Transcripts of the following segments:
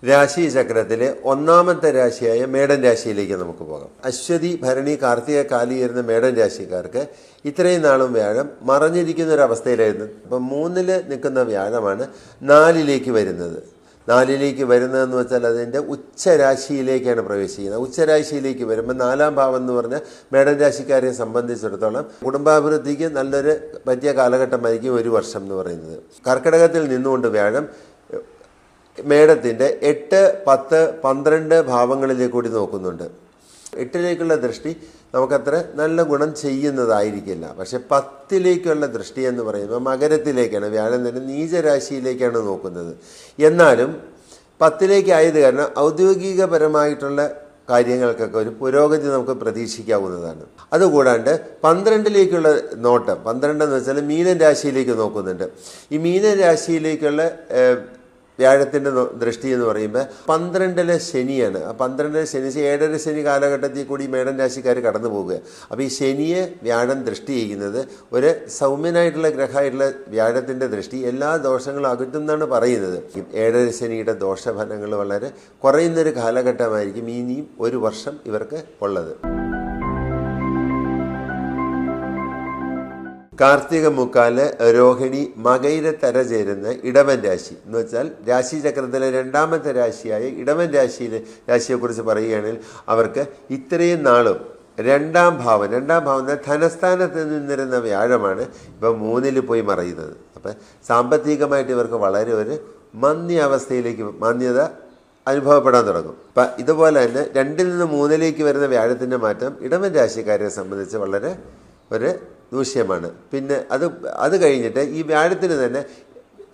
രാശിചക്രത്തിലെ ഒന്നാമത്തെ രാശിയായ മേടൻ രാശിയിലേക്ക് നമുക്ക് പോകാം. അശ്വതി, ഭരണി, കാർത്തിക, കാലി വരുന്ന മേടൻ രാശിക്കാർക്ക് ഇത്രയും നാളും വ്യാഴം മറഞ്ഞിരിക്കുന്ന ഒരു അവസ്ഥയിലായിരുന്നു. അപ്പം 3-ൽ നിൽക്കുന്ന വ്യാഴമാണ് 4-ലേക്ക് വരുന്നത്. 4-ലേക്ക് വരുന്നതെന്ന് വെച്ചാൽ അതിൻ്റെ ഉച്ചരാശിയിലേക്കാണ് പ്രവേശിക്കുന്നത്. ഉച്ചരാശിയിലേക്ക് വരുമ്പോൾ 4-ാം ഭാവം എന്ന് പറഞ്ഞാൽ മേടൻ രാശിക്കാരെ സംബന്ധിച്ചിടത്തോളം കുടുംബാഭിവൃദ്ധിക്ക് നല്ലൊരു പറ്റിയ കാലഘട്ടമായിരിക്കും 1 വർഷം എന്ന് പറയുന്നത്. കർക്കിടകത്തിൽ നിന്നുകൊണ്ട് വ്യാഴം മേടത്തിൻ്റെ 8, 10, 12 ഭാവങ്ങളിലേക്ക് കൂടി നോക്കുന്നുണ്ട്. 8-ലേക്കുള്ള ദൃഷ്ടി നമുക്കത്ര നല്ല ഗുണം ചെയ്യുന്നതായിരിക്കില്ല. പക്ഷെ 10-ലേക്കുള്ള ദൃഷ്ടി എന്ന് പറയുമ്പോൾ മകരത്തിലേക്കാണ്, വ്യാഴം തന്നെ നീചരാശിയിലേക്കാണ് നോക്കുന്നത്. എന്നാലും 10-ലേക്ക് ആയത് കാരണം ഔദ്യോഗികപരമായിട്ടുള്ള കാര്യങ്ങൾക്കൊക്കെ ഒരു പുരോഗതി നമുക്ക് പ്രതീക്ഷിക്കാവുന്നതാണ്. അതുകൂടാണ്ട് 12-ലേക്കുള്ള നോട്ടം, 12 എന്ന് വെച്ചാൽ മീനൻ രാശിയിലേക്ക് നോക്കുന്നുണ്ട്. ഈ മീനൻ രാശിയിലേക്കുള്ള വ്യാഴത്തിൻ്റെ ദൃഷ്ടി എന്ന് പറയുമ്പോൾ 12-ലെ ശനിയാണ്. ആ 12-ലെ ശനി 7-ര ശനി കാലഘട്ടത്തിൽ കൂടി മേടൻ രാശിക്കാർ കടന്നു പോകുക. അപ്പോൾ ഈ ശനിയെ വ്യാഴം ദൃഷ്ടി ചെയ്യുന്നത് ഒരു സൗമ്യനായിട്ടുള്ള ഗ്രഹമായിട്ടുള്ള വ്യാഴത്തിൻ്റെ ദൃഷ്ടി എല്ലാ ദോഷങ്ങളും അകറ്റുമെന്നാണ് പറയുന്നത്. 7-ര ശനിയുടെ ദോഷഫലങ്ങൾ വളരെ കുറയുന്നൊരു കാലഘട്ടമായിരിക്കും ഇനിയും 1 വർഷം ഇവർക്ക് ഉള്ളത്. കാർത്തിക മുക്കാല്, രോഹിണി, മകയിരത്തര ചേരുന്ന ഇടവൻ രാശി എന്ന് വെച്ചാൽ രാശിചക്രത്തിലെ 2-ാമത്തെ രാശിയായ ഇടവൻ രാശിയെക്കുറിച്ച് പറയുകയാണെങ്കിൽ അവർക്ക് ഇത്രയും നാളും 2-ാം ഭാവം ധനസ്ഥാനത്ത് നിന്നിരുന്ന വ്യാഴമാണ് ഇപ്പം 3-ൽ പോയി മറയുന്നത്. അപ്പം സാമ്പത്തികമായിട്ട് ഇവർക്ക് വളരെ ഒരു മാന്യത അനുഭവപ്പെടാൻ തുടങ്ങും. അപ്പം ഇതുപോലെ തന്നെ 2-ൽ നിന്ന് 3-ലേക്ക് വരുന്ന വ്യാഴത്തിൻ്റെ മാറ്റം ഇടവൻ രാശിക്കാരെ സംബന്ധിച്ച് വളരെ ഒരു ദൂഷ്യമാണ്. പിന്നെ അത് കഴിഞ്ഞിട്ട് ഈ വ്യാഴത്തിന് തന്നെ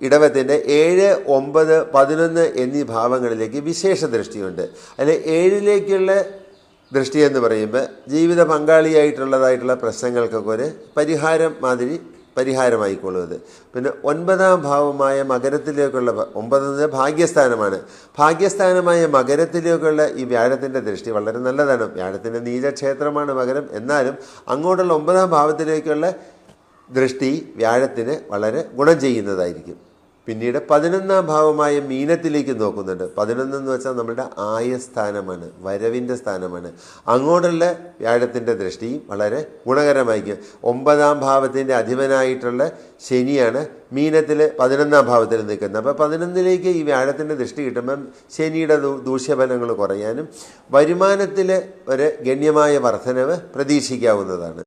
ഇടവത്തിൻ്റെ 7, 9, 11 എന്നീ ഭാവങ്ങളിലേക്ക് വിശേഷ ദൃഷ്ടിയുണ്ട്. അതിൽ 7-ലേക്കുള്ള ദൃഷ്ടി എന്ന് പറയുമ്പോൾ ജീവിത പങ്കാളിയായിട്ടുള്ളതായിട്ടുള്ള പ്രശ്നങ്ങൾക്കൊക്കെ ഒരു പരിഹാരമായിക്കൊള്ളും. അത് പിന്നെ 9-ാം ഭാവമായ മകരത്തിലേക്കുള്ള 9 ഭാഗ്യസ്ഥാനമാണ്. ഭാഗ്യസ്ഥാനമായ മകരത്തിലേക്കുള്ള ഈ വ്യാഴത്തിൻ്റെ ദൃഷ്ടി വളരെ നല്ലതാണ്. വ്യാഴത്തിൻ്റെ നീചക്ഷേത്രമാണ് മകരം. എന്നാലും അങ്ങോട്ടുള്ള 9-ാം ഭാവത്തിലേക്കുള്ള ദൃഷ്ടി വ്യാഴത്തിന് വളരെ ഗുണം ചെയ്യുന്നതായിരിക്കും. പിന്നീട് 11-ാം ഭാവമായ മീനത്തിലേക്ക് നോക്കുന്നുണ്ട്. 11 എന്ന് വെച്ചാൽ നമ്മളുടെ ആയസ്ഥാനമാണ്, വരവിൻ്റെ സ്ഥാനമാണ്. അങ്ങോട്ടുള്ള വ്യാഴത്തിൻ്റെ ദൃഷ്ടിയും വളരെ ഗുണകരമായിരിക്കും. 9-ാം ഭാവത്തിൻ്റെ അധിപനായിട്ടുള്ള ശനിയാണ് മീനത്തിൽ 11-ാം ഭാവത്തിൽ നിൽക്കുന്നത്. അപ്പോൾ 11-ലേക്ക് ഈ വ്യാഴത്തിൻ്റെ ദൃഷ്ടി കിട്ടുമ്പം ശനിയുടെ ദൂഷ്യഫലങ്ങൾ കുറയാനും വരുമാനത്തിൽ ഒരു ഗണ്യമായ വർധനവ് പ്രതീക്ഷിക്കാവുന്നതാണ്.